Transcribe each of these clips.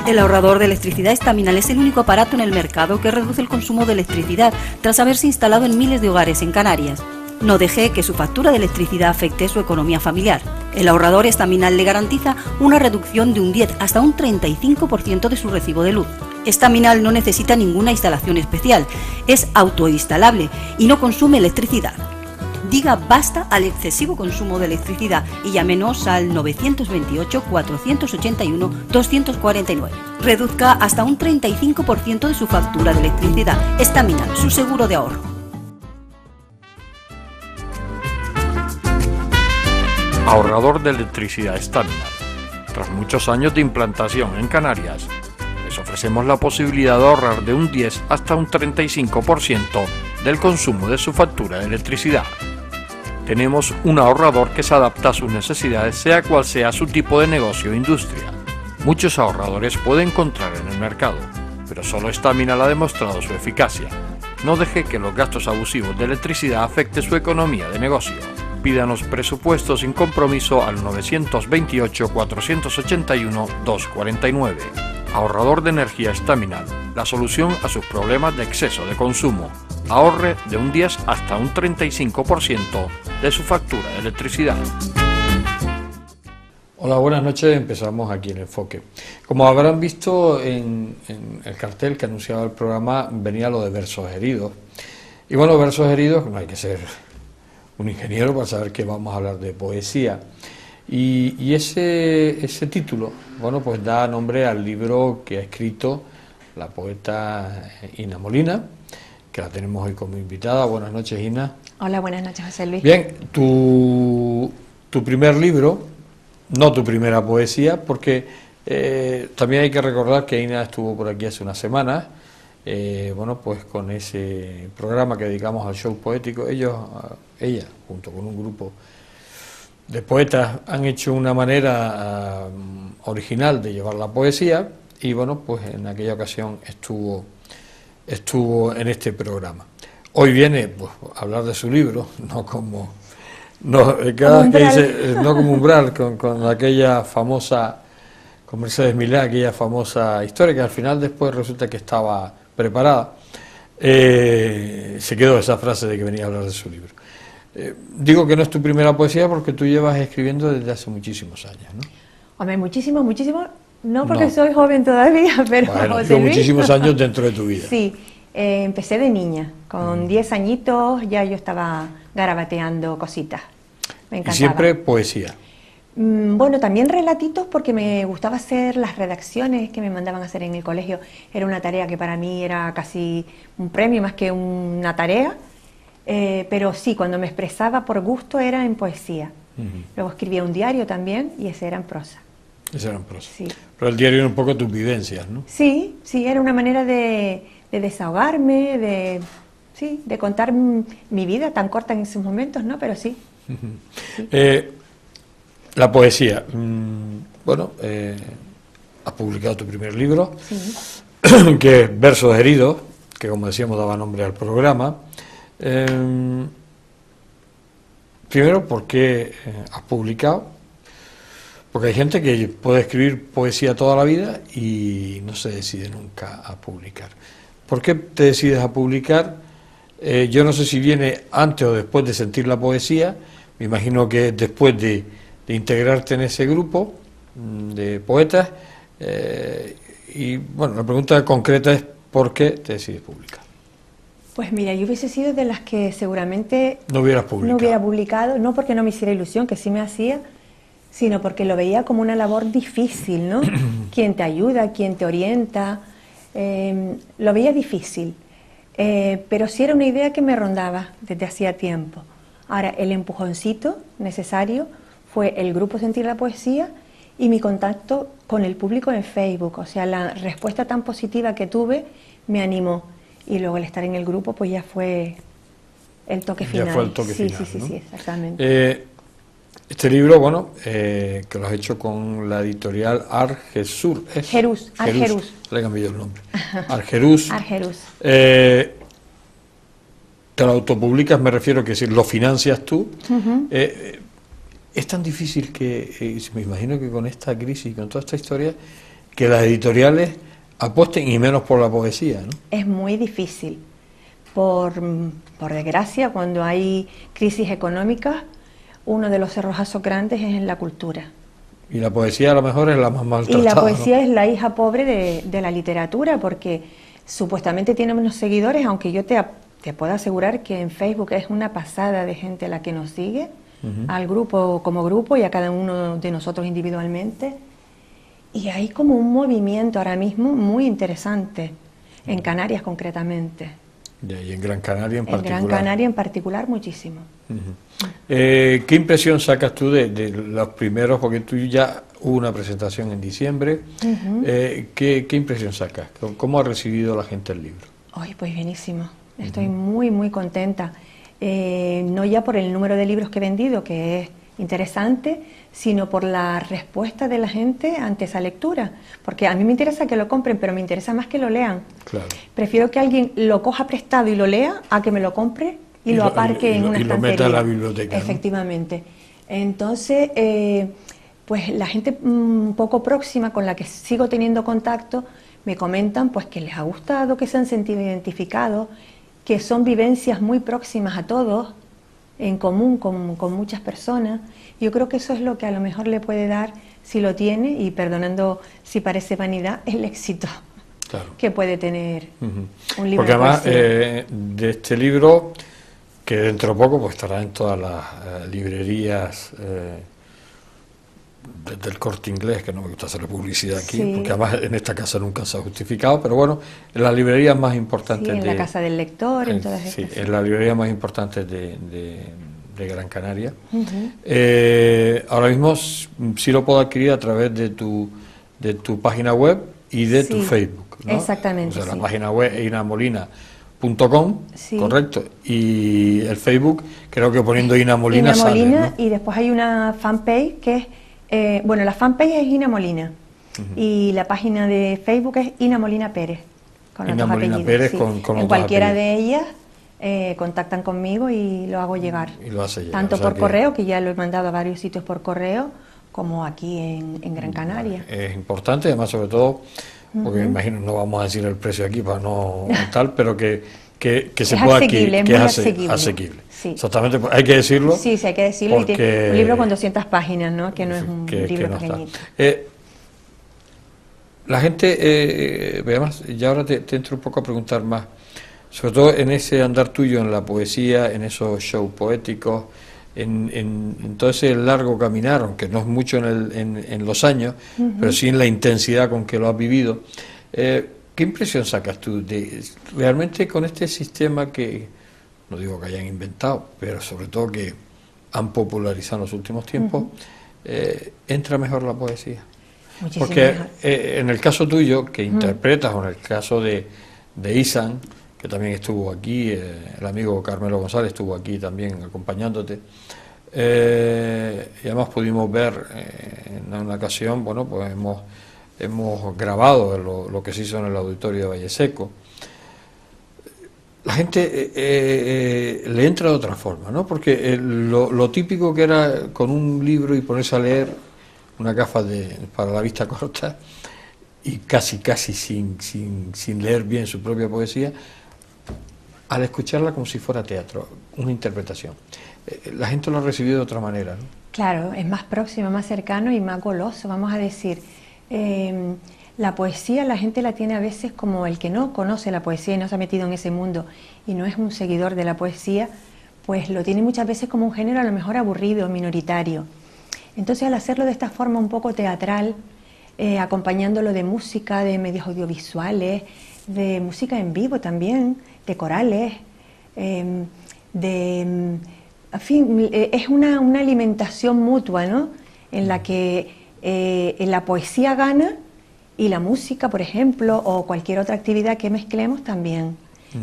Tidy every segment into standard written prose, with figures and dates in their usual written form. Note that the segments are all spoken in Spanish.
El ahorrador de electricidad Estaminal es el único aparato en el mercado que reduce el consumo de electricidad tras haberse instalado en miles de hogares en Canarias. No deje que su factura de electricidad afecte su economía familiar. El ahorrador Estaminal le garantiza una reducción de un 10 hasta un 35% de su recibo de luz. Estaminal no necesita ninguna instalación especial, es autoinstalable y no consume electricidad. Diga basta al excesivo consumo de electricidad y llámenos al 928-481-249. Reduzca hasta un 35% de su factura de electricidad. Estaminal, su seguro de ahorro. Ahorrador de electricidad Estaminal. Tras muchos años de implantación en Canarias, les ofrecemos la posibilidad de ahorrar de un 10 hasta un 35% del consumo de su factura de electricidad. Tenemos un ahorrador que se adapta a sus necesidades, sea cual sea su tipo de negocio o industria. Muchos ahorradores puede encontrar en el mercado, pero solo Estaminal ha demostrado su eficacia. No deje que los gastos abusivos de electricidad afecten su economía de negocio. Pídanos presupuestos sin compromiso al 928-481-249. Ahorrador de energía Estaminal, la solución a sus problemas de exceso de consumo. Ahorre de un 10 hasta un 35% de su factura de electricidad. Hola, buenas noches. Empezamos aquí en Enfoque. Como habrán visto en el cartel que anunciaba el programa, venía lo de versos heridos. Y bueno, versos heridos, no hay que ser un ingeniero para saber que vamos a hablar de poesía. Y ese título, bueno, pues da nombre al libro que ha escrito la poeta Ina Molina, que la tenemos hoy como invitada. Buenas noches, Ina. Hola, buenas noches, José Luis. Bien, tu primer libro, no tu primera poesía, porque también hay que recordar que Ina estuvo por aquí hace unas semanas, bueno, pues con ese programa que dedicamos al show poético. Ella, junto con un grupo de poetas, han hecho una manera original de llevar la poesía y bueno, pues en aquella ocasión estuvo en este programa. Hoy viene pues a hablar de su libro, no como Umbral, con aquella famosa, con Mercedes Milá, aquella famosa historia que al final después resulta que estaba preparada. Se quedó esa frase de que venía a hablar de su libro. Digo que no es tu primera poesía porque tú llevas escribiendo desde hace muchísimos años, ¿no? Hombre, muchísimo, no porque soy joven todavía, pero bueno, son muchísimos años dentro de tu vida. Sí, empecé de niña, con 10 añitos ya yo estaba garabateando cositas, me encantaba. ¿Y siempre poesía? Bueno, también relatitos porque me gustaba hacer las redacciones que me mandaban a hacer en el colegio. Era una tarea que para mí era casi un premio más que una tarea. Pero sí, cuando me expresaba por gusto era en poesía. Luego escribía un diario también y ese era en prosa. Ese era en prosa. Sí. Pero el diario era un poco tus vivencias, ¿no? Sí, era una manera de desahogarme, de contar mi vida tan corta en esos momentos, ¿no? Pero sí. Sí. La poesía. Bueno, has publicado tu primer libro, Sí. que es Versos heridos, que como decíamos daba nombre al programa. Primero, ¿por qué has publicado? Porque hay gente que puede escribir poesía toda la vida y no se decide nunca a publicar. ¿Por qué te decides a publicar? Yo no sé si viene antes o después de sentir la poesía. Me imagino que después de integrarte en ese grupo de poetas. Y bueno, la pregunta concreta es ¿por qué te decides publicar? Pues mira, yo hubiese sido de las que seguramente no hubiera publicado, no porque no me hiciera ilusión, que sí me hacía, sino porque lo veía como una labor difícil, ¿no? Quien te ayuda, quien te orienta, lo veía difícil, pero sí era una idea que me rondaba desde hacía tiempo. Ahora, el empujoncito necesario fue el grupo Sentir la Poesía y mi contacto con el público en Facebook, o sea, la respuesta tan positiva que tuve me animó. Y luego el estar en el grupo pues ya fue el toque final. Ya fue el toque final, ¿no? Sí, exactamente. Este libro, bueno, que lo has hecho con la editorial Argesur. Argerús. Le he cambiado el nombre. Argerús. Argerús. Te lo autopublicas, me refiero que si lo financias tú. Es tan difícil que, me imagino que con esta crisis, con toda esta historia, que las editoriales apuesten y menos por la poesía, ¿no? Es muy difícil. Por desgracia, cuando hay crisis económicas, uno de los cerrojazos grandes es en la cultura. Y la poesía a lo mejor es la más maltratada. Y la poesía, ¿no?, es la hija pobre de la literatura, porque supuestamente tiene menos seguidores, aunque yo te puedo asegurar que en Facebook es una pasada de gente la que nos sigue, al grupo como grupo y a cada uno de nosotros individualmente. Y hay como un movimiento ahora mismo muy interesante, en Canarias concretamente. Y en Gran Canaria en particular. En Gran Canaria en particular muchísimo. ¿Qué impresión sacas tú de los primeros? Porque tú ya hubo una presentación en diciembre. ¿Qué impresión sacas? ¿Cómo ha recibido la gente el libro? Ay, pues bienísimo. Estoy muy, muy contenta. No ya por el número de libros que he vendido, que es interesante, sino por la respuesta de la gente ante esa lectura. Porque a mí me interesa que lo compren, pero me interesa más que lo lean. Claro. Prefiero que alguien lo coja prestado y lo lea a que me lo compre y lo aparque en una estantería. Y lo meta en la biblioteca, ¿no? Efectivamente. Entonces, pues la gente un poco próxima con la que sigo teniendo contacto me comentan pues que les ha gustado, que se han sentido identificados, que son vivencias muy próximas a todos, en común con muchas personas. Yo creo que eso es lo que a lo mejor le puede dar, si lo tiene, y perdonando si parece vanidad, el éxito, claro, que puede tener un libro. Porque además de este libro, que dentro de poco pues estará en todas las librerías del Corte Inglés, que no me gusta hacerle publicidad aquí, sí, porque además en esta casa nunca se ha justificado, pero bueno, en las librerías más importantes, sí, en la Casa del Lector, en todas estas. Sí, en las librerías más importantes de Gran Canaria. Ahora mismo sí lo puedo adquirir a través de tu página web y de tu Facebook, ¿no? Exactamente. O sea, la página web es inamolina.com, sí, correcto, y el Facebook creo que poniendo Ina Molina sale, ¿no? Y después hay una fanpage que es bueno, la fanpage es Ina Molina y la página de Facebook es Ina Molina Pérez, con los dos apellidos. Pérez, sí. con en cualquiera de ellas contactan conmigo y lo hago llegar. Y lo hace llegar, tanto por correo, que ya lo he mandado a varios sitios por correo, como aquí en Gran Canaria. Es importante, además, sobre todo, porque me imagino, no vamos a decir el precio aquí para no tal, pero que se pueda adquirir, que es asequible. Sí. Exactamente, hay que decirlo. Sí, sí, hay que decirlo. Porque... Y tiene un libro con 200 páginas, ¿no? Que no es un libro no pequeñito. La gente, además, ya ahora te entro un poco a preguntar más, sobre todo en ese andar tuyo en la poesía, en esos shows poéticos, en todo ese largo caminar, aunque no es mucho en los años, pero sí en la intensidad con que lo has vivido. ¿Qué impresión sacas tú de realmente con este sistema que, no digo que hayan inventado, pero sobre todo que han popularizado en los últimos tiempos, entra mejor la poesía? Muchísimo porque mejor. En el caso tuyo, que interpretas, o en el caso de Isan, que también estuvo aquí, el amigo Carmelo González estuvo aquí también acompañándote, y además pudimos ver en una ocasión, bueno, pues hemos grabado lo que se hizo en el auditorio de Valle Seco. La gente le entra de otra forma, ¿no? Porque lo típico que era con un libro y ponerse a leer una gafa para la vista corta y casi sin leer bien su propia poesía, al escucharla como si fuera teatro, una interpretación. La gente lo ha recibido de otra manera, ¿no? Claro, es más próximo, más cercano y más goloso, vamos a decir. La poesía la gente la tiene a veces como el que no conoce la poesía y no se ha metido en ese mundo y no es un seguidor de la poesía, pues lo tiene muchas veces como un género a lo mejor aburrido, minoritario. Entonces al hacerlo de esta forma un poco teatral, acompañándolo de música, de medios audiovisuales, de música en vivo también, de corales, en fin, es una alimentación mutua, ¿no? En la que la poesía gana y la música, por ejemplo, o cualquier otra actividad que mezclemos también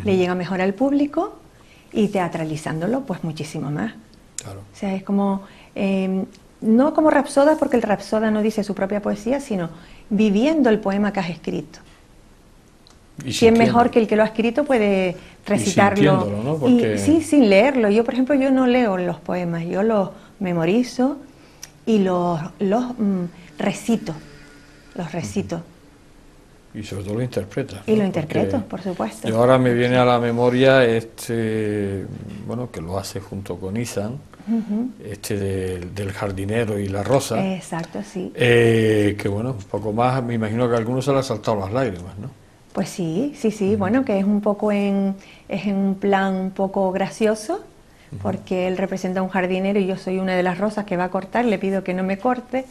le llega mejor al público y teatralizándolo pues muchísimo más. Claro. O sea, es como, no como Rapsoda, porque el Rapsoda no dice su propia poesía, sino viviendo el poema que has escrito. ¿Quién mejor que el que lo ha escrito puede recitarlo? ¿No? Porque... Y, sí, sin leerlo. Yo, por ejemplo, yo no leo los poemas, yo los memorizo y los recito. Y sobre todo lo interpretas. Y ¿no? lo interpreto, Porque por supuesto. yo ahora me viene a la memoria bueno, que lo hace junto con Izan, del jardinero y la rosa. Exacto, sí. Que bueno, un poco más, me imagino que a algunos se le han saltado las lágrimas, ¿no? Pues sí, bueno, que es un poco es en un plan un poco gracioso, porque él representa a un jardinero y yo soy una de las rosas que va a cortar, le pido que no me corte,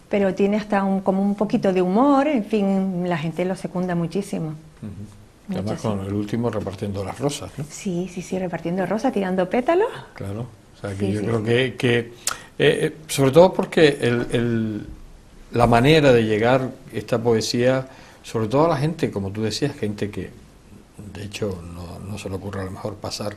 pero tiene hasta como un poquito de humor, en fin, la gente lo secunda muchísimo. Además con el último repartiendo las rosas, ¿no? Sí, repartiendo rosas, tirando pétalos. Claro, o sea que yo creo que sobre todo porque la manera de llegar esta poesía, sobre todo a la gente, como tú decías, gente que de hecho no se le ocurre a lo mejor pasar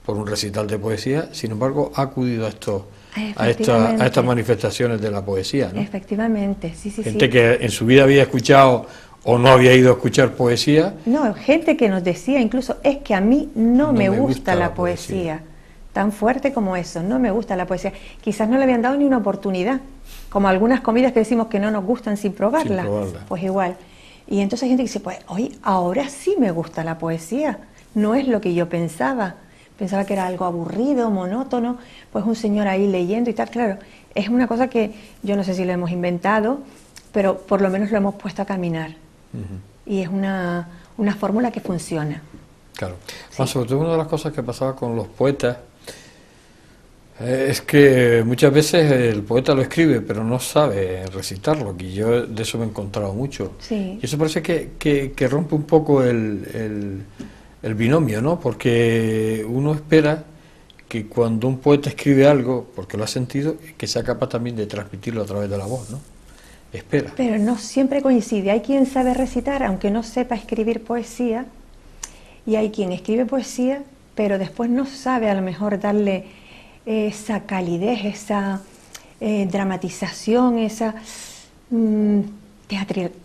por un recital de poesía, sin embargo ha acudido a estas manifestaciones de la poesía, ¿no? Efectivamente, sí. Gente que en su vida había escuchado o no había ido a escuchar poesía. No, gente que nos decía incluso, es que a mí no me gusta la poesía. Tan fuerte como eso, no me gusta la poesía. Quizás no le habían dado ni una oportunidad, como algunas comidas que decimos que no nos gustan sin probarla. Pues igual. Y entonces hay gente que dice, pues hoy, ahora sí me gusta la poesía, no es lo que yo pensaba que era algo aburrido, monótono, pues un señor ahí leyendo y tal. Claro, es una cosa que yo no sé si lo hemos inventado, pero por lo menos lo hemos puesto a caminar. Y es una fórmula que funciona. Claro. Sí. Sobre todo una de las cosas que pasaba con los poetas es que muchas veces el poeta lo escribe, pero no sabe recitarlo, y yo de eso me he encontrado mucho. Sí. Y eso parece que rompe un poco el binomio, ¿no? Porque uno espera que cuando un poeta escribe algo, porque lo ha sentido, que sea capaz también de transmitirlo a través de la voz, ¿no? Espera. Pero no siempre coincide. Hay quien sabe recitar, aunque no sepa escribir poesía, y hay quien escribe poesía, pero después no sabe a lo mejor darle esa calidez, esa dramatización, esa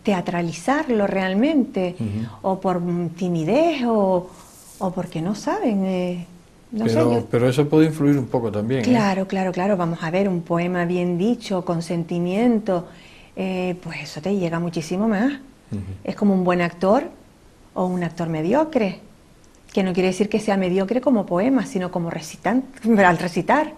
teatralizarlo realmente, o por timidez, o porque no saben. Pero eso puede influir un poco también. Claro. Vamos a ver, un poema bien dicho, con sentimiento, pues eso te llega muchísimo más. Es como un buen actor o un actor mediocre, que no quiere decir que sea mediocre como poema, sino como al recitar.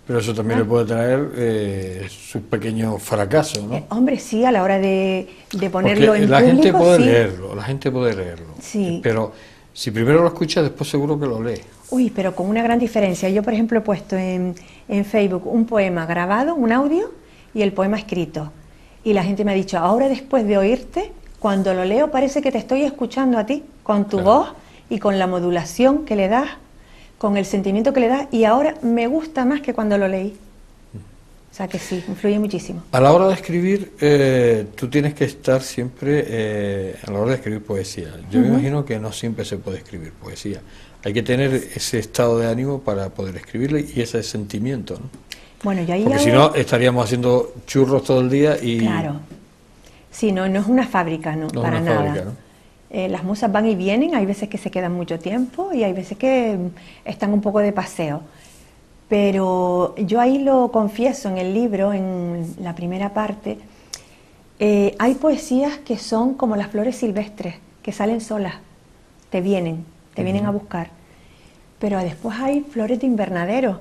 Pero eso también le puede traer sus pequeños fracasos, ¿no? Hombre, sí, a la hora de ponerlo porque en la público, gente puede sí. leerlo, la gente puede leerlo. Sí. Pero si primero lo escucha, después seguro que lo lee. Uy, pero con una gran diferencia. Yo, por ejemplo, he puesto en Facebook un poema grabado, un audio, y el poema escrito. Y la gente me ha dicho, ahora después de oírte, cuando lo leo parece que te estoy escuchando a ti, con tu voz y con la modulación que le das, con el sentimiento que le das, y ahora me gusta más que cuando lo leí. O sea que sí, influye muchísimo. A la hora de escribir, tú tienes que estar siempre, a la hora de escribir poesía. Yo me imagino que no siempre se puede escribir poesía. Hay que tener ese estado de ánimo para poder escribirle y ese sentimiento, ¿no? Bueno, yo ahí porque si no, estaríamos haciendo churros todo el día y... Claro. Sí, no es una fábrica, no para nada. Fábrica, ¿no? Las musas van y vienen, hay veces que se quedan mucho tiempo y hay veces que están un poco de paseo. Pero yo ahí lo confieso en el libro, en la primera parte, hay poesías que son como las flores silvestres, que salen solas, te vienen a buscar. Pero después hay flores de invernadero,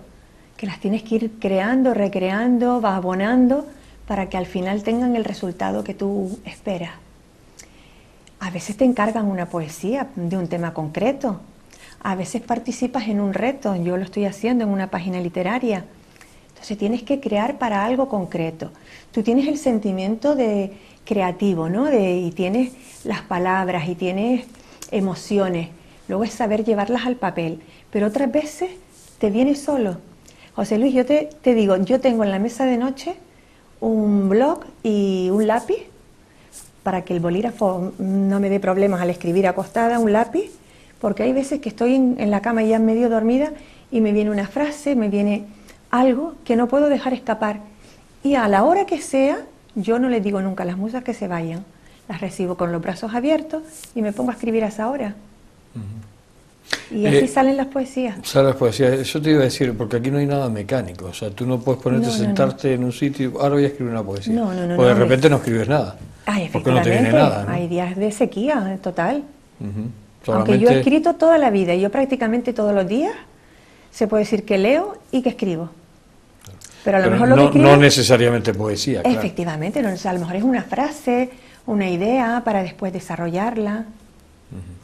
que las tienes que ir creando, recreando, vas abonando, para que al final tengan el resultado que tú esperas. A veces te encargan una poesía de un tema concreto, a veces participas en un reto, yo lo estoy haciendo en una página literaria. Entonces tienes que crear para algo concreto. Tú tienes el sentimiento de creativo, ¿no? Y tienes las palabras y tienes emociones. Luego es saber llevarlas al papel. Pero otras veces te viene solo. José Luis, yo te digo, yo tengo en la mesa de noche un blog y un lápiz para que el bolígrafo no me dé problemas al escribir acostada, un lápiz, porque hay veces que estoy en la cama ya medio dormida y me viene una frase, me viene algo que no puedo dejar escapar. Y a la hora que sea, yo no les digo nunca a las musas que se vayan. Las recibo con los brazos abiertos y me pongo a escribir a esa hora. Y así salen las poesías. Salen las poesías, eso te iba a decir, porque aquí no hay nada mecánico, o sea, tú no puedes ponerte, sentarte en un sitio, ahora voy a escribir una poesía, o de repente no escribes nada, porque no te viene nada, ¿no? Hay días de sequía, total. Solamente... Aunque yo he escrito toda la vida, yo prácticamente todos los días, se puede decir que leo y que escribo. Pero a lo mejor lo que escribo... No necesariamente poesía, claro. Efectivamente, no, a lo mejor es una frase, una idea para después desarrollarla.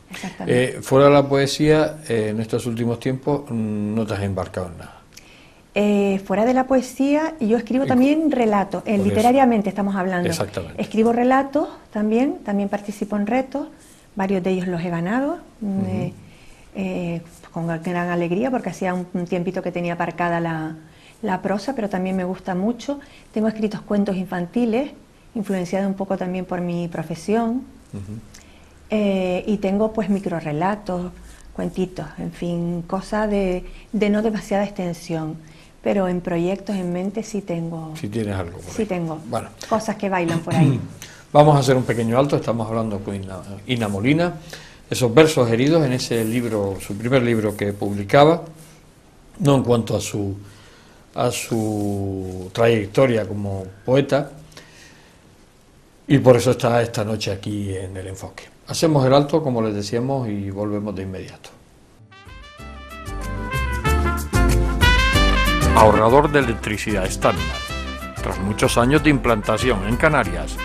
Exactamente. Fuera de la poesía, en estos últimos tiempos no te has embarcado en nada. Fuera de la poesía, yo escribo también relatos, literariamente estamos hablando. Exactamente. Escribo relatos también participo en retos, varios de ellos los he ganado, con gran alegría, porque hacía un tiempito que tenía aparcada la prosa, pero también me gusta mucho. Tengo escritos cuentos infantiles, influenciado un poco también por mi profesión. Y tengo pues microrelatos, cuentitos, en fin, cosas de no demasiada extensión, pero en proyectos en mente sí tengo. Sí tienes algo por ahí. Sí tengo, bueno, cosas que bailan por ahí. Vamos a hacer un pequeño alto, estamos hablando con Ina Molina, esos versos heridos en ese libro, su primer libro que publicaba, no en cuanto a su trayectoria como poeta, y por eso está esta noche aquí en El Enfoque. Hacemos el alto, como les decíamos, y volvemos de inmediato. Ahorrador de electricidad estándar. Tras muchos años de implantación en Canarias,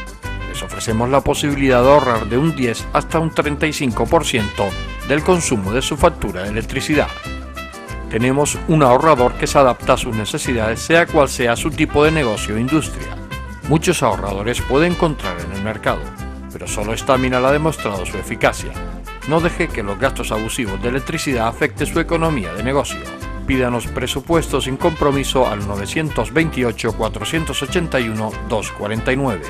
les ofrecemos la posibilidad de ahorrar de un 10 hasta un 35% del consumo de su factura de electricidad. Tenemos un ahorrador que se adapta a sus necesidades, sea cual sea su tipo de negocio o industria. Muchos ahorradores puede encontrar en el mercado, pero solo Staminal ha demostrado su eficacia. No deje que los gastos abusivos de electricidad afecte su economía de negocio. Pídanos presupuesto sin compromiso al 921-481-249.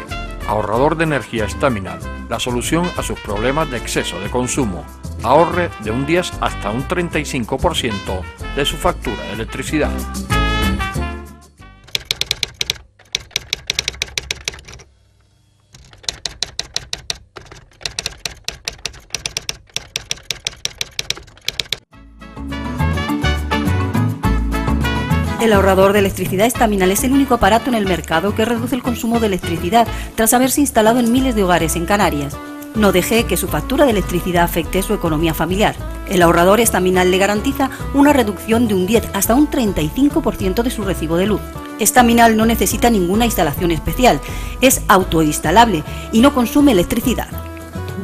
Ahorrador de energía Staminal, la solución a sus problemas de exceso de consumo. Ahorre de un 10 hasta un 35% de su factura de electricidad. El ahorrador de electricidad Staminal es el único aparato en el mercado que reduce el consumo de electricidad tras haberse instalado en miles de hogares en Canarias. No deje que su factura de electricidad afecte su economía familiar. El ahorrador Staminal le garantiza una reducción de un 10 hasta un 35% de su recibo de luz. Staminal no necesita ninguna instalación especial, es autoinstalable y no consume electricidad.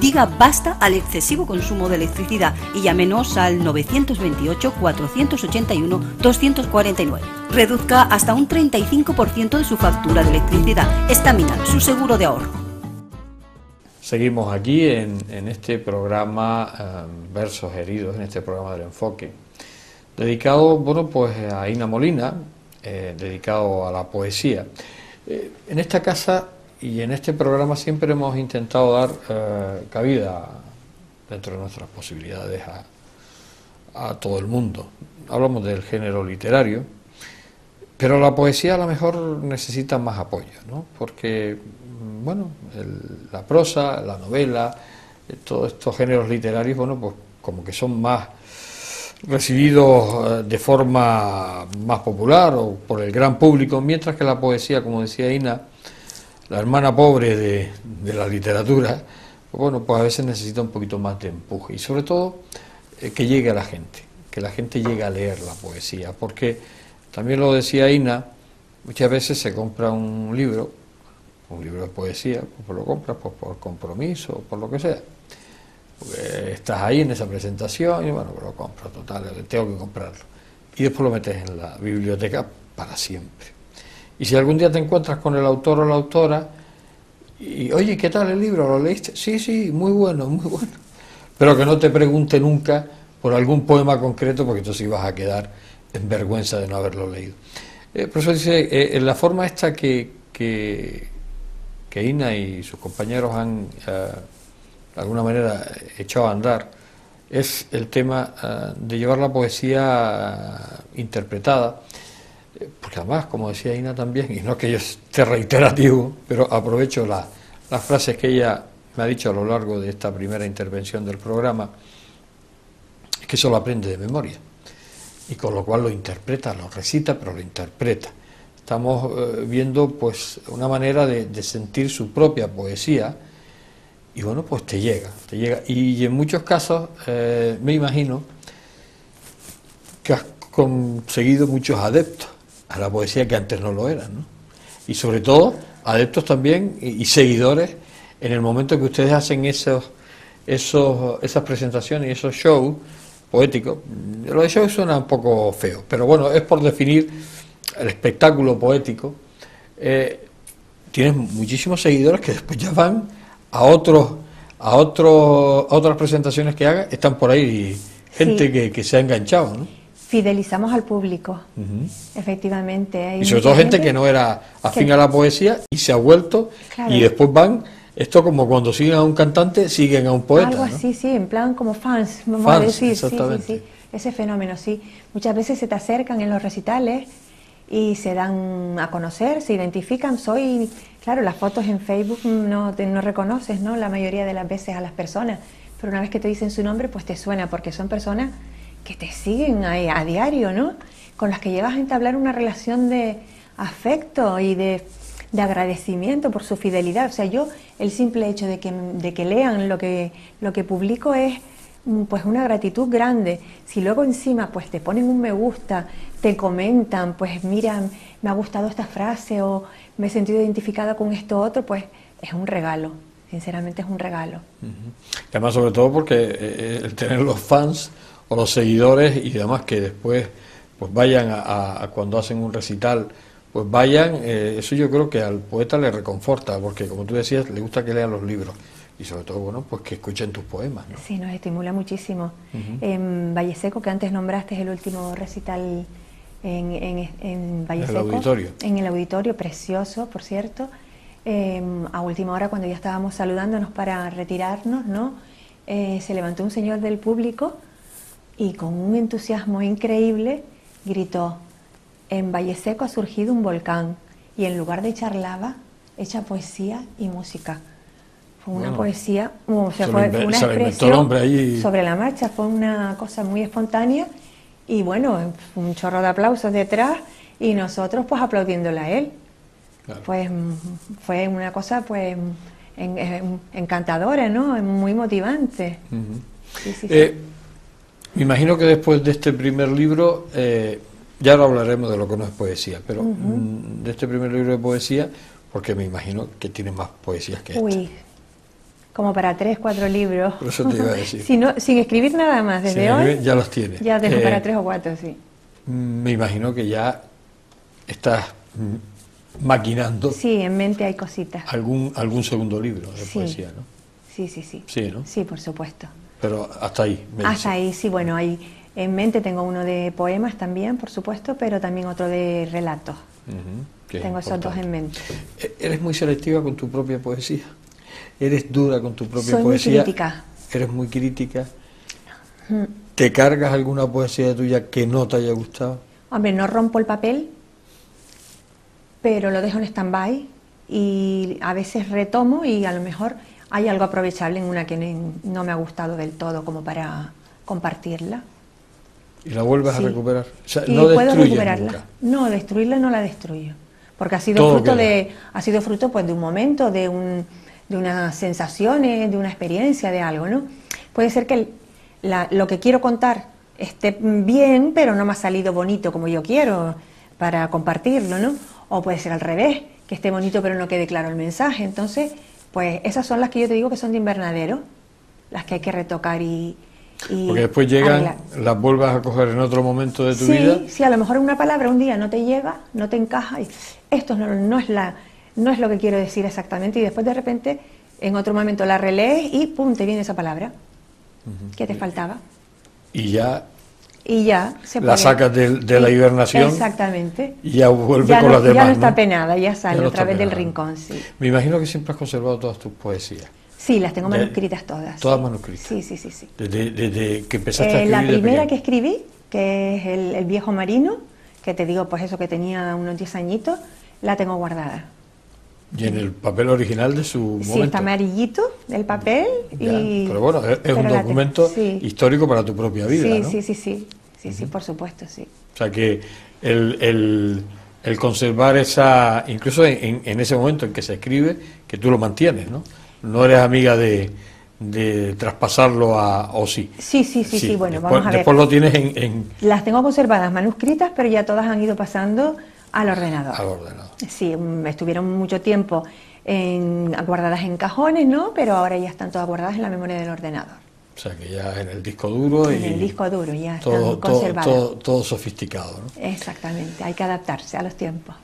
Diga basta al excesivo consumo de electricidad y llámenos al 928-481-249. Reduzca hasta un 35% de su factura de electricidad. Staminal, su seguro de ahorro. Seguimos aquí en este programa Versos Heridos, en este programa del Enfoque, dedicado, bueno, pues a Ina Molina, dedicado a la poesía. En esta casa y en este programa siempre hemos intentado dar cabida, dentro de nuestras posibilidades, a todo el mundo. Hablamos del género literario, pero la poesía a lo mejor necesita más apoyo, ¿no? Porque, bueno, la prosa, la novela, todos estos géneros literarios, bueno, pues como que son más recibidos de forma más popular o por el gran público, mientras que la poesía, como decía Ina, la hermana pobre de la literatura, pues bueno, pues a veces necesita un poquito más de empuje y sobre todo que llegue a la gente, que la gente llegue a leer la poesía, porque también lo decía Ina, muchas veces se compra un libro de poesía, pues lo compras pues por compromiso, por lo que sea, porque estás ahí en esa presentación y bueno, pues lo compro, total, tengo que comprarlo, y después lo metes en la biblioteca para siempre. Y si algún día te encuentras con el autor o la autora y, oye, ¿qué tal el libro? ¿Lo leíste? Sí, muy bueno, pero que no te pregunte nunca por algún poema concreto, porque tú sí vas a quedar en vergüenza de no haberlo leído. Por eso dice, en la forma esta que Ina y sus compañeros han de alguna manera echado a andar, es el tema de llevar la poesía interpretada, porque además, como decía Ina también, y no que yo esté reiterativo, pero aprovecho las frases que ella me ha dicho a lo largo de esta primera intervención del programa, es que eso lo aprende de memoria, y con lo cual lo interpreta, lo recita, pero lo interpreta. Estamos viendo pues una manera de sentir su propia poesía, y bueno, pues te llega, y en muchos casos me imagino que has conseguido muchos adeptos a la poesía que antes no lo eran, ¿no? Y sobre todo adeptos también y seguidores en el momento que ustedes hacen esas presentaciones y esos shows poéticos. Lo de show suena un poco feo, pero bueno, es por definir el espectáculo poético. Tienes muchísimos seguidores que después ya van a otras presentaciones que hagan, están por ahí gente Sí. que se ha enganchado, ¿no? Fidelizamos al público, efectivamente. Hay Y sobre mucha todo gente que no era afín a la poesía y se ha vuelto, Claro. y después van, esto como cuando siguen a un cantante, siguen a un poeta, Algo ¿no? así, sí, en plan como fans, vamos Fans, a decir. exactamente. Sí, ese fenómeno, sí. Muchas veces se te acercan en los recitales y se dan a conocer, se identifican. Claro, las fotos en Facebook no reconoces, ¿no? La mayoría de las veces a las personas, pero una vez que te dicen su nombre, pues te suena, porque son personas que te siguen a diario, ¿no? Con las que llevas a entablar una relación de afecto y de agradecimiento por su fidelidad. O sea, el simple hecho de que lean lo que publico es pues una gratitud grande. Si luego encima pues te ponen un me gusta, te comentan, pues mira, me ha gustado esta frase o me he sentido identificada con esto otro, pues es un regalo, sinceramente es un regalo. Además, sobre todo porque el tener los fans o los seguidores y demás que después pues vayan a cuando hacen un recital, pues vayan, eso yo creo que al poeta le reconforta, porque como tú decías, le gusta que lean los libros y sobre todo, bueno, pues que escuchen tus poemas, ¿no? Sí, nos estimula muchísimo. En Valle Seco, que antes nombraste, es el último recital en Valle Seco. En el auditorio. En el auditorio, precioso, por cierto. A última hora, cuando ya estábamos saludándonos para retirarnos, ¿no? Se levantó un señor del público y con un entusiasmo increíble gritó: en Valle Seco ha surgido un volcán y en lugar de echar lava, echa poesía y música. Fue una poesía, o sea, fue una expresión sobre la marcha, fue una cosa muy espontánea y bueno, un chorro de aplausos detrás y nosotros pues aplaudiéndole a él. Claro. Pues fue una cosa pues encantadora, ¿no? Muy motivante. Sí. Me imagino que después de este primer libro, ya lo hablaremos de lo que no es poesía, pero de este primer libro de poesía, porque me imagino que tiene más poesías que esta. Uy, como para 3, 4 libros. Por eso te iba a decir. Sin escribir nada más, desde hoy. Ya los tienes. Ya tengo para 3 o 4, sí. Me imagino que ya estás maquinando. Sí, en mente hay cositas. Algún segundo libro de poesía, ¿no? Sí. Sí, ¿no? Sí, por supuesto. Pero hasta ahí. Hasta ahí, sí, bueno, ahí en mente tengo uno de poemas también, por supuesto, pero también otro de relatos. Tengo esos dos en mente. ¿Eres muy selectiva con tu propia poesía? ¿Eres dura con tu propia poesía? Soy muy crítica. ¿Eres muy crítica? ¿Te cargas alguna poesía tuya que no te haya gustado? Hombre, no rompo el papel, pero lo dejo en stand-by y a veces retomo y a lo mejor hay algo aprovechable en una que no me ha gustado del todo como para compartirla. ¿Y la vuelves a recuperar? O sea, y no puedo recuperarla. Nunca. No, destruirla no la destruyo, porque ha sido fruto pues de un momento, de unas sensaciones, de una experiencia, de algo, ¿no? Puede ser que lo que quiero contar esté bien, pero no me ha salido bonito como yo quiero para compartirlo, ¿no? O puede ser al revés, que esté bonito pero no quede claro el mensaje. Entonces, pues esas son las que yo te digo que son de invernadero, las que hay que retocar y porque después llegan, las vuelvas a coger en otro momento de tu vida. Sí, a lo mejor una palabra un día no te llega, no te encaja y esto no es lo que quiero decir exactamente, y después de repente en otro momento la relees y pum, te viene esa palabra que te faltaba. Y ya se la sacas de la hibernación. Exactamente. Y ya vuelve con las demás. Ya no está penada, ya sale otra vez del rincón, sí. Me imagino que siempre has conservado todas tus poesías. Sí, las tengo manuscritas todas. Todas manuscritas. Sí. Desde que empezaste a escribir. La primera que escribí, que es el viejo marino, que te digo, pues eso, que tenía unos 10 añitos, la tengo guardada. Y en el papel original de su momento. Sí, está amarillito el papel. Pero bueno, es un documento histórico para tu propia vida, sí, ¿no? Sí, por supuesto, sí. O sea que el conservar esa, incluso en ese momento en que se escribe, que tú lo mantienes, ¿no? No eres amiga de traspasarlo o sí. Sí, bueno, vamos a ver. Después lo tienes en... Las tengo conservadas manuscritas, pero ya todas han ido pasando al ordenador. Al ordenador. Sí, estuvieron mucho tiempo guardadas en cajones, ¿no? Pero ahora ya están todas guardadas en la memoria del ordenador. O sea que ya en el disco duro. En el disco duro ya están conservadas. Todo sofisticado, ¿no? Exactamente, hay que adaptarse a los tiempos.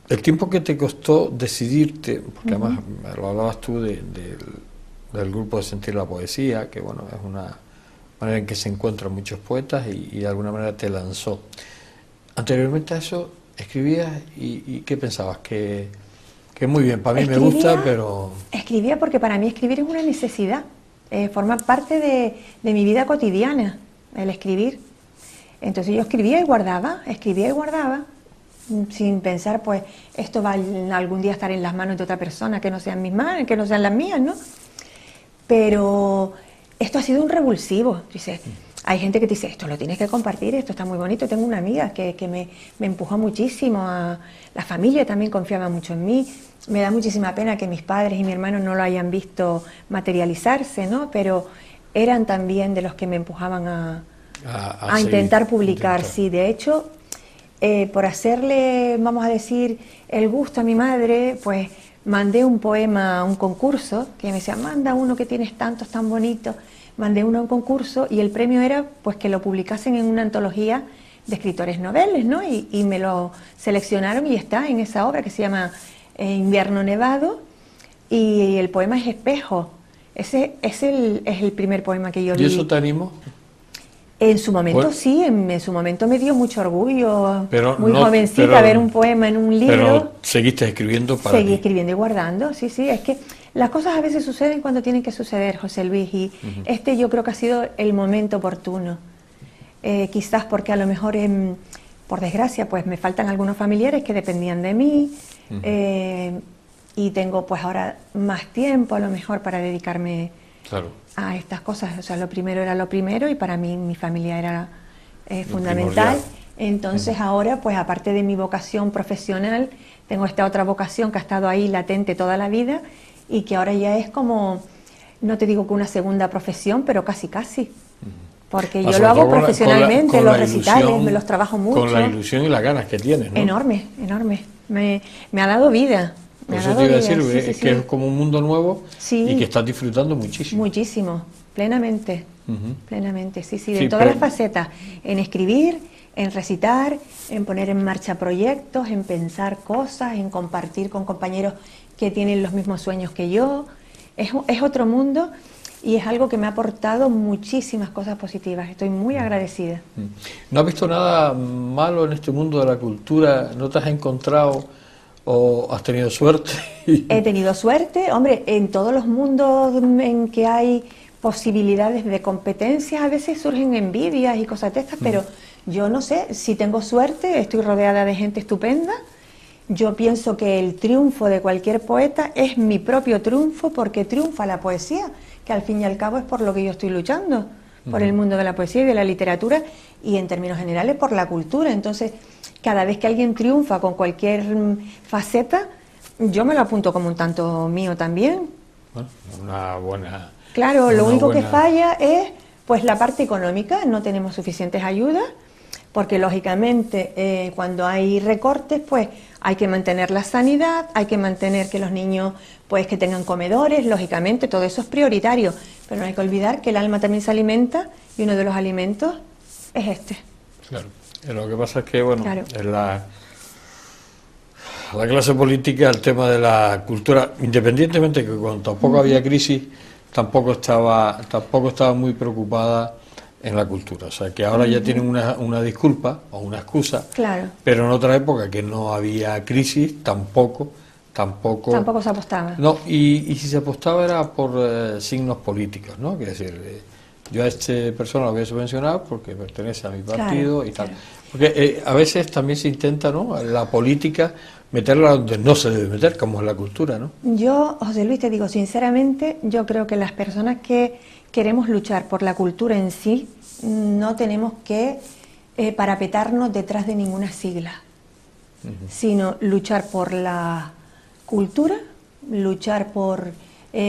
El tiempo que te costó decidirte, porque además lo hablabas tú del grupo de Sentir la Poesía, que bueno, es una manera en que se encuentran muchos poetas y de alguna manera te lanzó. Anteriormente a eso, escribías y ¿qué pensabas? Que muy bien, para mí me gusta, pero... Escribía porque para mí escribir es una necesidad, forma parte de mi vida cotidiana, el escribir. Entonces yo escribía y guardaba, sin pensar, pues, esto va algún día a estar en las manos de otra persona que no sean mis manos, que no sean las mías, ¿no? Pero esto ha sido un revulsivo, dice. Hay gente que te dice, esto lo tienes que compartir, esto está muy bonito. Tengo una amiga que me empujó muchísimo, la familia también confiaba mucho en mí. Me da muchísima pena que mis padres y mi hermano no lo hayan visto materializarse, ¿no? Pero eran también de los que me empujaban a intentar publicar. Sí, de hecho, por hacerle, vamos a decir, el gusto a mi madre, pues mandé un poema a un concurso, que me decía, manda uno que tienes tantos, tan bonitos. Mandé uno a un concurso y el premio era pues que lo publicasen en una antología de escritores noveles, ¿no? Y me lo seleccionaron y está en esa obra que se llama Invierno Nevado, y el poema es Espejo. Ese es el primer poema que yo leí. ¿Y eso te animó? En su momento sí, en su momento me dio mucho orgullo, muy jovencita, ver un poema en un libro. Pero seguiste escribiendo para Seguí escribiendo y guardando, sí, es que las cosas a veces suceden cuando tienen que suceder, José Luis, y yo creo que ha sido el momento oportuno. Quizás porque a lo mejor, por desgracia, pues me faltan algunos familiares que dependían de mí, y tengo pues ahora más tiempo a lo mejor para dedicarme a estas cosas. O sea, lo primero era lo primero y para mí mi familia era fundamental. Entonces ahora, pues aparte de mi vocación profesional, tengo esta otra vocación que ha estado ahí latente toda la vida y que ahora ya es como, no te digo que una segunda profesión, pero casi. Porque yo lo hago profesionalmente, los recitales, me los trabajo mucho. Con la ilusión y las ganas que tienes, ¿no? Enorme. Me ha dado vida. Por eso te iba a decir, es que es como un mundo nuevo y que estás disfrutando muchísimo. Muchísimo, plenamente, de todas las facetas, en escribir, en recitar, en poner en marcha proyectos, en pensar cosas, en compartir con compañeros que tienen los mismos sueños que yo. Es otro mundo y es algo que me ha aportado muchísimas cosas positivas. Estoy muy agradecida. ¿No has visto nada malo en este mundo de la cultura? ¿No te has encontrado o has tenido suerte? He tenido suerte, hombre, en todos los mundos en que hay posibilidades de competencia a veces surgen envidias y cosas de estas, pero yo no sé, si tengo suerte, estoy rodeada de gente estupenda. Yo pienso que el triunfo de cualquier poeta es mi propio triunfo, porque triunfa la poesía, que al fin y al cabo es por lo que yo estoy luchando, por el mundo de la poesía y de la literatura, y en términos generales por la cultura. Entonces, cada vez que alguien triunfa con cualquier faceta, yo me lo apunto como un tanto mío también. Bueno, una buena... Claro, lo único que falla es pues la parte económica. No tenemos suficientes ayudas, porque lógicamente cuando hay recortes, pues hay que mantener la sanidad, hay que mantener que los niños pues que tengan comedores, lógicamente todo eso es prioritario, pero no hay que olvidar que el alma también se alimenta y uno de los alimentos es este. Claro, lo que pasa es que bueno, en la clase política el tema de la cultura, independientemente de que cuando tampoco había crisis, tampoco estaba muy preocupada en la cultura. O sea, que ahora ya tienen una disculpa o una excusa, pero en otra época que no había crisis, tampoco se apostaba. No, y si se apostaba era por signos políticos, ¿no? Es decir, yo a esta persona lo voy a subvencionar porque pertenece a mi partido y tal. Porque a veces también se intenta, ¿no?, la política meterla donde no se debe meter, como es la cultura, ¿no? Yo, José Luis, te digo sinceramente, yo creo que las personas que queremos luchar por la cultura en sí, no tenemos que parapetarnos detrás de ninguna sigla, sino luchar por la cultura, luchar por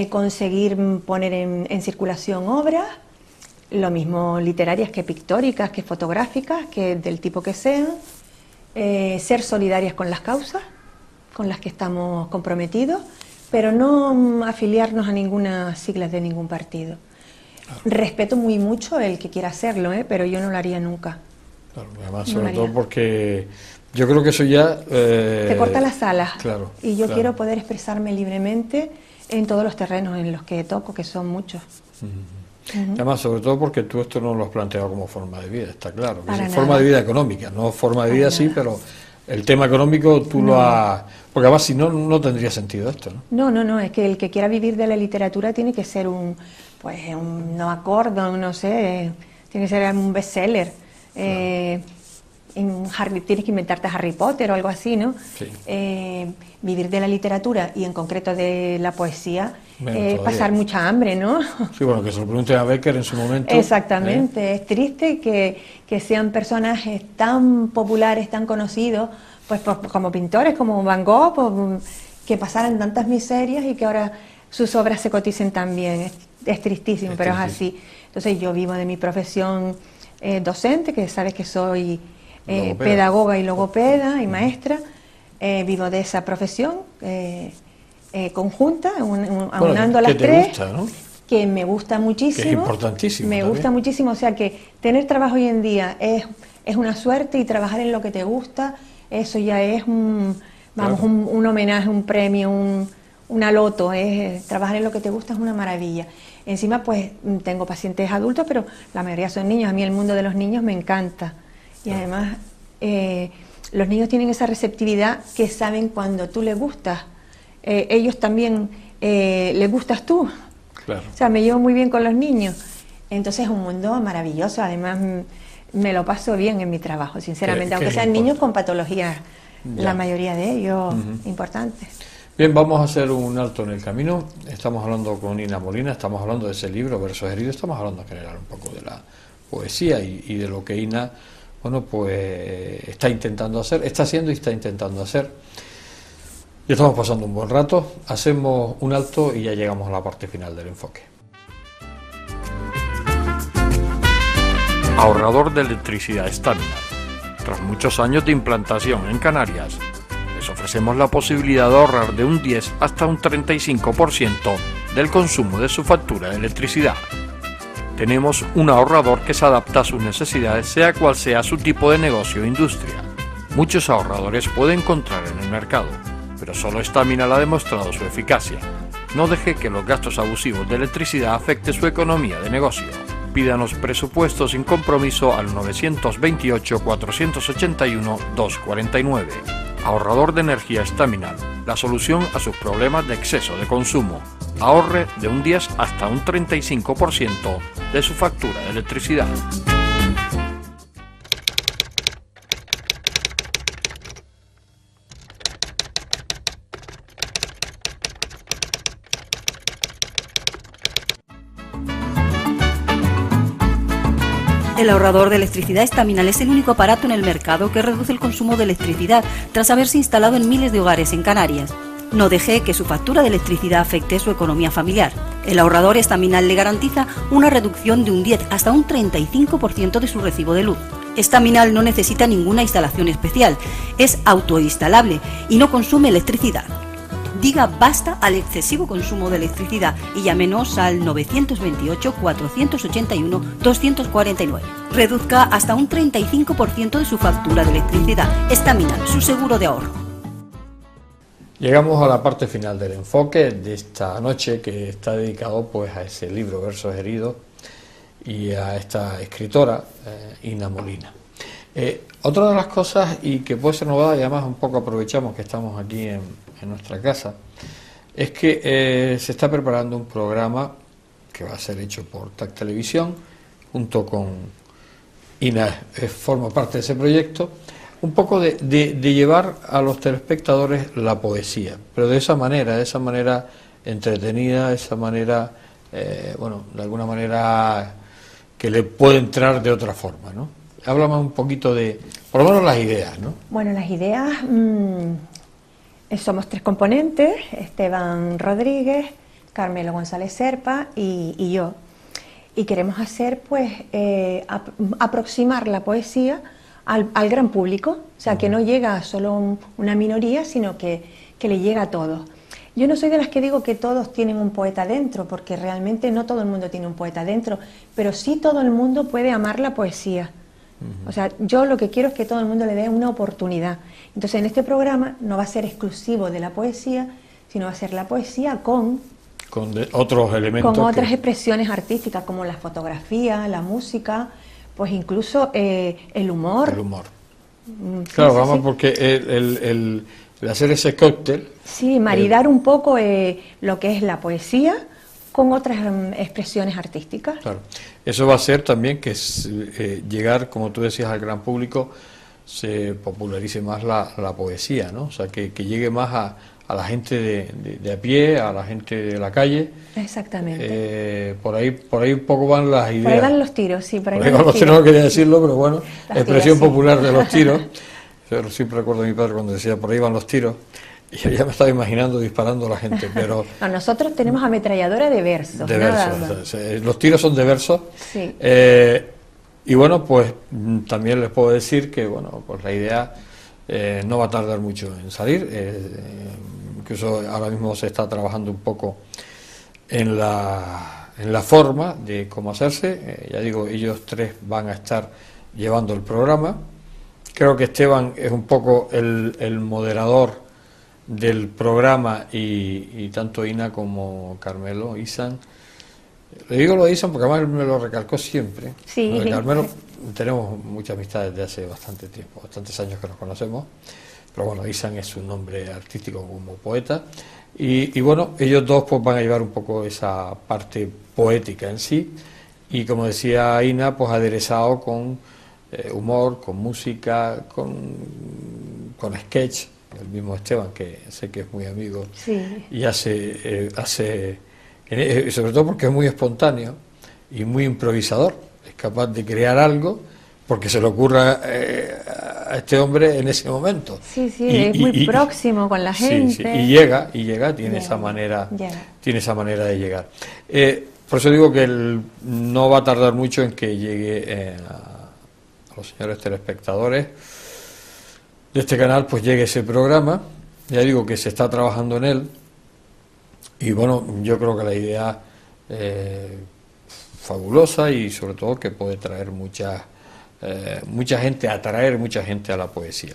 conseguir poner en circulación obras, lo mismo literarias que pictóricas, que fotográficas, que del tipo que sean, ser solidarias con las causas con las que estamos comprometidos, pero no afiliarnos a ninguna sigla de ningún partido. Claro. Respeto muy mucho el que quiera hacerlo, pero yo no lo haría nunca. Claro, además, sobre todo porque yo creo que eso ya... te corta las alas. Claro, y yo quiero poder expresarme libremente en todos los terrenos en los que toco, que son muchos. Además, sobre todo porque tú esto no lo has planteado como forma de vida, está claro. Es forma de vida económica, no forma de vida sí, pero el tema económico tú lo has... Porque además si no, no tendría sentido esto, ¿no? No, es que el que quiera vivir de la literatura tiene que ser un Noah Gordon, no sé, tiene que ser un bestseller. Tienes que inventarte Harry Potter o algo así, ¿no? Sí. Vivir de la literatura y en concreto de la poesía, pasar mucha hambre, ¿no? Sí, bueno, que se lo pregunte a Becker en su momento. Exactamente, es triste que sean personajes tan populares, tan conocidos, pues como pintores, como Van Gogh, pues, que pasaran tantas miserias y que ahora sus obras se coticen tan bien. Es tristísimo, pero es así. Entonces yo vivo de mi profesión docente, que sabes que soy pedagoga y logopeda y maestra. Vivo de esa profesión conjunta, aunando las tres, gusta, ¿no? Que me gusta muchísimo. Que es importantísimo. Me gusta muchísimo, o sea que tener trabajo hoy en día es una suerte, y trabajar en lo que te gusta, eso ya es un homenaje, un premio, una loto. Trabajar en lo que te gusta es una maravilla. Encima pues tengo pacientes adultos, pero la mayoría son niños. A mí el mundo de los niños me encanta. Y además los niños tienen esa receptividad que saben cuando tú les gustas. Ellos también les gustas tú. Claro. O sea, me llevo muy bien con los niños. Entonces es un mundo maravilloso. Además me lo paso bien en mi trabajo, sinceramente. Aunque sean niños con patologías, la mayoría de ellos importantes. Bien, vamos a hacer un alto en el camino. Estamos hablando con Ina Molina, estamos hablando de ese libro, Versos Heridos, estamos hablando en general un poco de la poesía y de lo que Ina, bueno, pues está intentando hacer, está haciendo y está intentando hacer. Y estamos pasando un buen rato, hacemos un alto y ya llegamos a la parte final del enfoque. Ahorrador de electricidad Estamina. Tras muchos años de implantación en Canarias, les ofrecemos la posibilidad de ahorrar de un 10 hasta un 35% del consumo de su factura de electricidad. Tenemos un ahorrador que se adapta a sus necesidades, sea cual sea su tipo de negocio o industria. Muchos ahorradores puede encontrar en el mercado, pero solo Estamina ha demostrado su eficacia. No deje que los gastos abusivos de electricidad afecten su economía de negocio. Pídanos presupuestos sin compromiso al 921-481-249. Ahorrador de energía Estaminal, la solución a sus problemas de exceso de consumo. Ahorre de un 10 hasta un 35% de su factura de electricidad. El ahorrador de electricidad Estaminal es el único aparato en el mercado que reduce el consumo de electricidad tras haberse instalado en miles de hogares en Canarias. No deje que su factura de electricidad afecte su economía familiar. El ahorrador Estaminal le garantiza una reducción de un 10 hasta un 35% de su recibo de luz. Estaminal no necesita ninguna instalación especial, es autoinstalable y no consume electricidad. Diga basta al excesivo consumo de electricidad y llámenos al 928-481-249. Reduzca hasta un 35% de su factura de electricidad. Estaminal, su seguro de ahorro. Llegamos a la parte final del enfoque de esta noche, que está dedicado pues a ese libro, Versos Heridos, y a esta escritora, Ina Molina. Otra de las cosas, y que puede ser novedad, y además un poco aprovechamos que estamos aquí en nuestra casa, es que se está preparando un programa que va a ser hecho por TAC Televisión junto con Ina forma parte de ese proyecto, un poco de llevar a los telespectadores la poesía, pero de esa manera entretenida, de esa manera, bueno, de alguna manera que le puede entrar de otra forma, ¿no? Háblame un poquito de, por lo menos las ideas, ¿no? Bueno, las ideas, somos 3 componentes, Esteban Rodríguez, Carmelo González Serpa y yo. Y queremos hacer, pues, aproximar la poesía al gran público, o sea, que no llega a solo una minoría, sino que le llega a todos. Yo no soy de las que digo que todos tienen un poeta dentro, porque realmente no todo el mundo tiene un poeta dentro, pero sí todo el mundo puede amar la poesía. O sea, yo lo que quiero es que todo el mundo le dé una oportunidad. Entonces, en este programa no va a ser exclusivo de la poesía, sino va a ser la poesía con otros elementos. Con otras expresiones artísticas, como la fotografía, la música, pues incluso el humor. El humor. Sí, claro, sí, vamos, sí. porque el hacer ese cóctel... Sí, maridar un poco lo que es la poesía con otras expresiones artísticas. Claro, eso va a hacer también que llegar, como tú decías, al gran público, se popularice más la poesía, ¿no? O sea, que llegue más a la gente de a pie, a la gente de la calle. Exactamente. Por ahí un poco van las ideas. Por ahí van los tiros, sí, por ahí Por ahí van van los tiros, no quería decirlo, pero bueno, Las expresión tiras, sí. popular de los tiros. Yo siempre recuerdo a mi padre cuando decía, por ahí van los tiros, y yo ya me estaba imaginando disparando a la gente, pero... No, nosotros tenemos ametralladora de versos, De nada versos, más. o sea, los tiros son de versos. Sí. Y bueno, pues también les puedo decir que bueno, pues la idea no va a tardar mucho en salir. Incluso ahora mismo se está trabajando un poco en la forma de cómo hacerse. Ya digo, ellos 3 van a estar llevando el programa. Creo que Esteban es un poco el moderador del programa y tanto Ina como Carmelo, Isan. Le digo lo de Isan porque además me lo recalcó siempre. Sí. Lo de Carmelo tenemos mucha amistad desde hace bastante tiempo, bastantes años que nos conocemos. Pero bueno, Isan es un nombre artístico como poeta. Y bueno, ellos 2 pues van a llevar un poco esa parte poética en sí. Y como decía Ina, pues aderezado con humor, con música, con sketch. El mismo Esteban, que sé que es muy amigo, Sí. y hace sobre todo porque es muy espontáneo y muy improvisador, es capaz de crear algo porque se le ocurra a este hombre en ese momento. Sí, es muy próximo con la gente. Sí, y llega, tiene esa manera de llegar. Por eso digo que no va a tardar mucho en que llegue a los señores telespectadores de este canal, pues llegue ese programa. Ya digo que se está trabajando en él y bueno, yo creo que la idea fabulosa y sobre todo que puede traer mucha gente, atraer mucha gente a la poesía.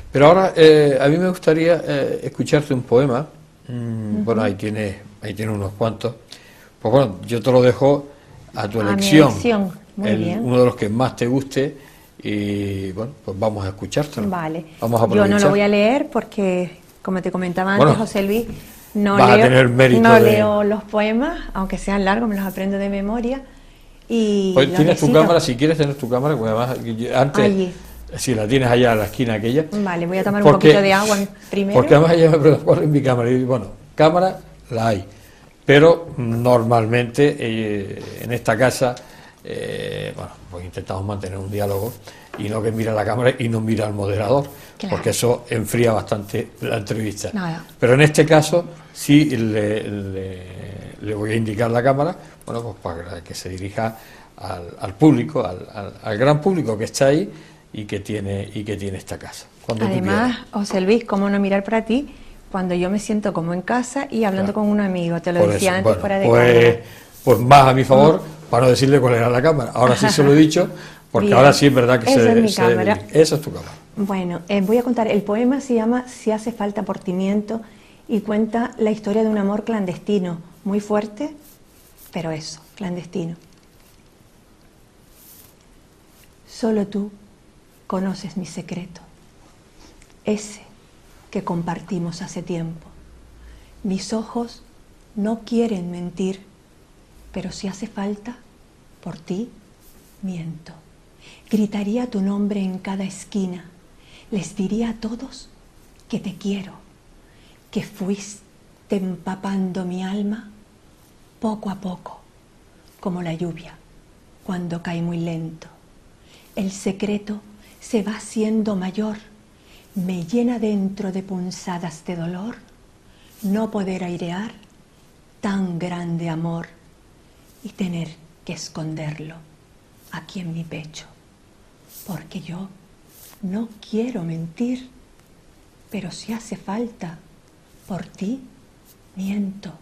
Pero ahora a mí me gustaría escucharte un poema. Bueno, ahí tiene unos cuantos. Pues bueno, yo te lo dejo a tu elección. Mi elección. Muy bien. Uno de los que más te guste. Y bueno, pues vamos a escuchártelo. Vale. Vamos a Yo no aprovechar. lo voy a leer porque, como te comentaba antes, Bueno, José Luis, no vas a tener mérito leo los poemas, aunque sean largos, me los aprendo de memoria. Y pues los tienes tu recito. cámara, si quieres tener tu cámara, pues además antes, Allí. si la tienes allá a la esquina aquella. Vale, voy a tomar un poquito de agua primero. Porque además ella me preguntó cuál es mi cámara. Y bueno, cámara la hay, pero normalmente en esta casa, bueno, pues intentamos mantener un diálogo y no que mira la cámara y no mira al moderador, Claro. porque eso enfría bastante la entrevista. Nada. Pero en este caso sí le voy a indicar la cámara, bueno, pues para que se dirija al público, al gran público que está ahí y que tiene esta casa. Cuando tú Además, quieras. José Luis, cómo no mirar para ti cuando yo me siento como en casa y hablando Claro. con un amigo, te lo Por decía eso, antes bueno, fuera de pues, cámara. pues más a mi favor, para no decirle cuál era la cámara. Ahora sí se lo he dicho, porque Bien. ahora sí es verdad que Esa es mi se cámara. debe. Esa es tu cámara. Bueno, voy a contar, el poema se llama Si hace falta portimiento y cuenta la historia de un amor clandestino, muy fuerte, pero eso, clandestino. Solo tú conoces mi secreto, ese que compartimos hace tiempo. Mis ojos no quieren mentir, pero si hace falta, por ti, miento. gritaría tu nombre en cada esquina, les diría a todos que te quiero, que fuiste empapando mi alma poco a poco, como la lluvia cuando cae muy lento. El secreto se va haciendo mayor, me llena dentro de punzadas de dolor no poder airear tan grande amor y tener que esconderlo aquí en mi pecho, porque yo no quiero mentir, pero si hace falta, por ti miento.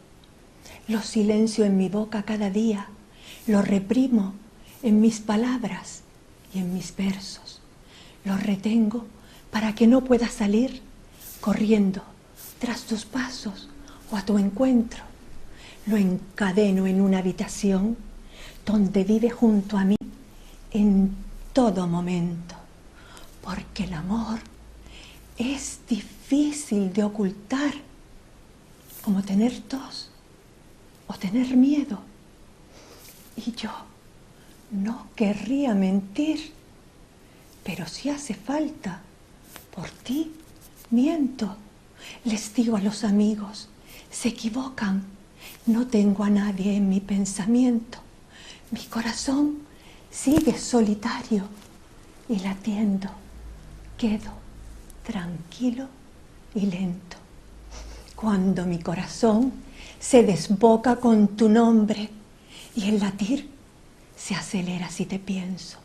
Lo silencio en mi boca cada día, lo reprimo en mis palabras y en mis versos, lo retengo para que no pueda salir corriendo tras tus pasos o a tu encuentro. Lo encadeno en una habitación donde vive junto a mí en todo momento, porque el amor es difícil de ocultar, como tener tos o tener miedo. Y yo no querría mentir, pero si hace falta, por ti miento. Les digo a los amigos, se equivocan, no tengo a nadie en mi pensamiento. Mi corazón sigue solitario y latiendo. Quedo tranquilo y lento. Cuando mi corazón se desboca con tu nombre y el latir se acelera si te pienso,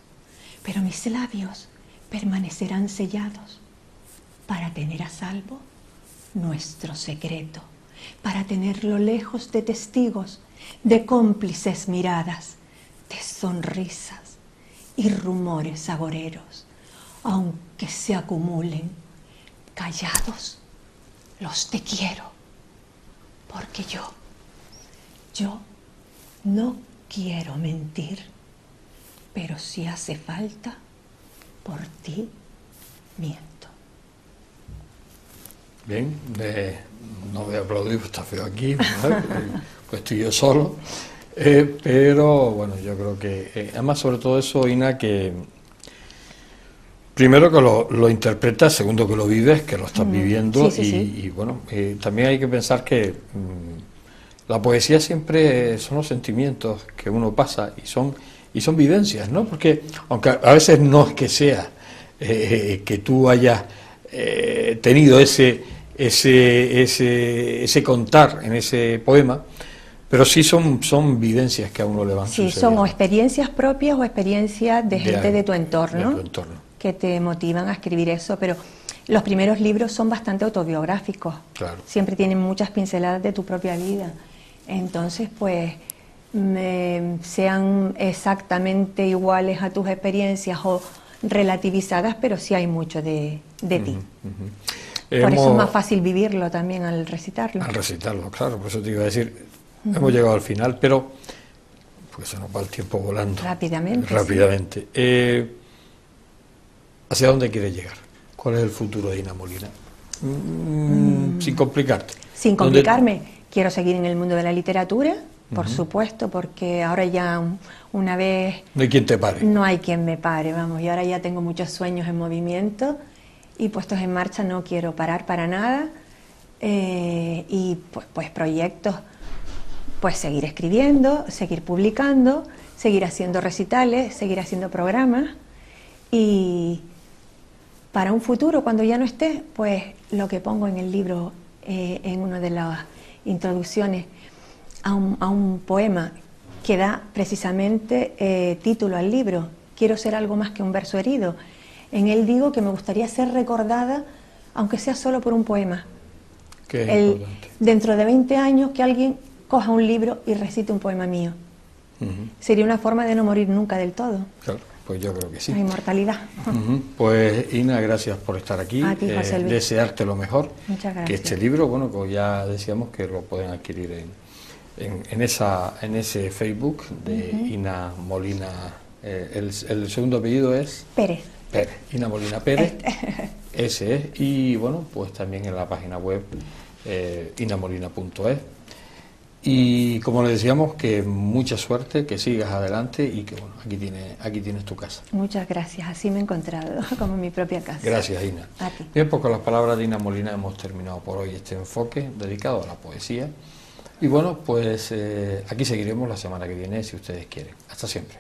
pero mis labios permanecerán sellados para tener a salvo nuestro secreto, para tenerlo lejos de testigos, de cómplices miradas, de sonrisas y rumores agoreros, aunque se acumulen callados, los te quiero, porque yo no quiero mentir, pero si hace falta, por ti miento. Bien, no voy a aplaudir, pues está feo aquí, pues estoy yo solo, pero bueno, yo creo que, además sobre todo eso, Ina, que primero que lo interpretas, segundo que lo vives, que lo estás viviendo, y bueno, también hay que pensar que la poesía siempre son los sentimientos que uno pasa y son vivencias, ¿no? Porque aunque a veces no es que sea que tú hayas tenido ese contar en ese poema, pero sí son vivencias que a uno le van sucediendo. Sí, son o experiencias propias o experiencias de gente de tu entorno, que te motivan a escribir eso, pero los primeros libros son bastante autobiográficos, claro. Siempre tienen muchas pinceladas de tu propia vida, entonces pues sean exactamente iguales a tus experiencias o relativizadas, pero sí hay mucho de ti. Por eso es más fácil vivirlo también al recitarlo. Al recitarlo, claro, por eso te iba a decir, hemos llegado al final, pero pues se nos va el tiempo volando. Rápidamente. Sí. ¿Hacia dónde quieres llegar? ¿Cuál es el futuro de Ina Molina? Sin complicarte. Sin complicarme, quiero seguir en el mundo de la literatura, por supuesto, porque ahora ya una vez... No hay quien te pare. No hay quien me pare, vamos, y ahora ya tengo muchos sueños en movimiento y puestos en marcha, no quiero parar para nada, y pues proyectos, pues seguir escribiendo, seguir publicando, seguir haciendo recitales, seguir haciendo programas, y para un futuro, cuando ya no esté, pues lo que pongo en el libro, en una de las introducciones a un poema que da precisamente título al libro, Quiero ser algo más que un verso herido. En él digo que me gustaría ser recordada, aunque sea solo por un poema. Dentro de 20 años que alguien coja un libro y recite un poema mío. Sería una forma de no morir nunca del todo. Claro, pues yo creo que sí. La inmortalidad. Pues Ina, gracias por estar aquí. A ti, José Luis. Desearte lo mejor. Muchas gracias. Que este libro, bueno, pues ya decíamos que lo pueden adquirir en ese Facebook de Ina Molina. El segundo apellido es Pérez. Ina Molina Pérez. Ese es. Y bueno, pues también en la página web inamolina.es. Y como le decíamos, que mucha suerte, que sigas adelante y que bueno, aquí tienes tu casa. Muchas gracias, así me he encontrado, como en mi propia casa. Gracias, Ina. A ti. Bien, pues con las palabras de Ina Molina hemos terminado por hoy este enfoque dedicado a la poesía. Y bueno, pues aquí seguiremos la semana que viene, si ustedes quieren. Hasta siempre.